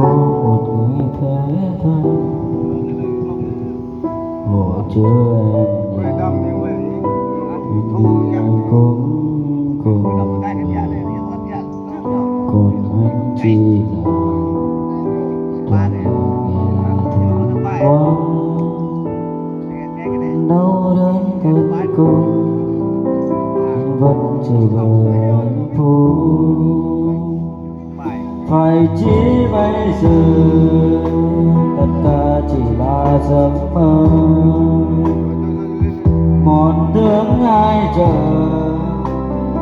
có một người thế thân hộ chưa em vì anh cũng cùng còn anh chỉ là toàn nghe là thương quá đau đớn cuối cùng anh vẫn chỉ về hạnh phúc. Phải chỉ bây giờ tất cả chỉ là giấc mơ, một tương ai chờ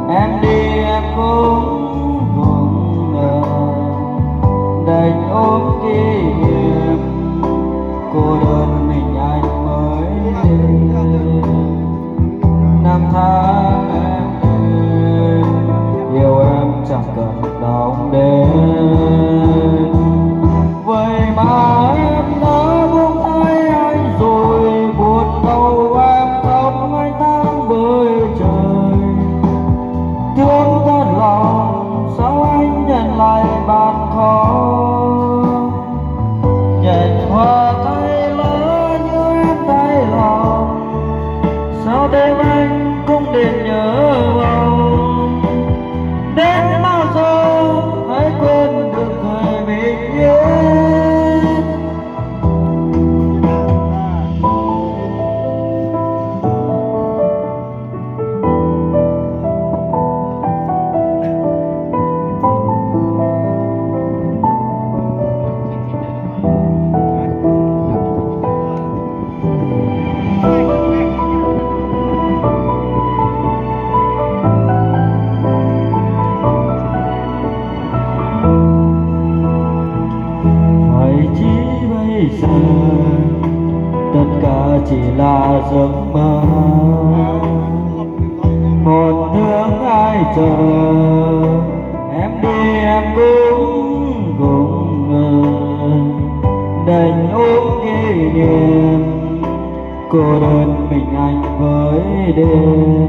em đi em cũng vùng ngờ đành ôm kỷ niệm cô đơn mình anh mới đến. Năm tháng em đến yêu em chẳng cần đong đến, vậy mà em đã buông tay anh rồi buồn đâu em không anh tháng với trời. Thương thật lòng sao anh nhận lại bạn khó, nhận hoa tay lỡ như em tay lòng sao đêm anh cũng đêm nhớ vòng. Đến bao giờ hãy quên được người mình yêu. Giờ tất cả chỉ là giấc mơ, một thương ai chờ em đi em cũng cùng ngờ đành ôm kỷ niệm cô đơn mình anh với đêm.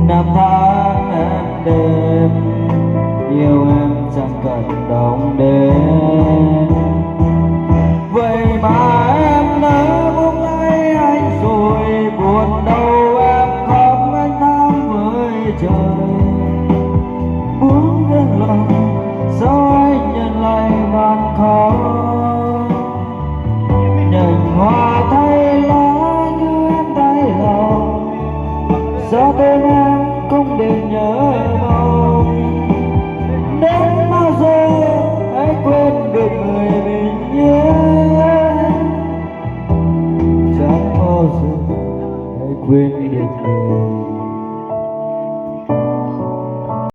Năm tháng em đêm yêu em chẳng cần đong đến, vậy mà em đã buông tay anh rồi buồn đâu em không anh tháng với trời. Muốn yên lòng sao anh nhận lại vạn khó, nhận hoa thay lá như em tay lòng sao tên em cũng đêm nhớ mong. Đến bao giờ hãy quên được người mình yêu, chẳng bao giờ hãy quên được người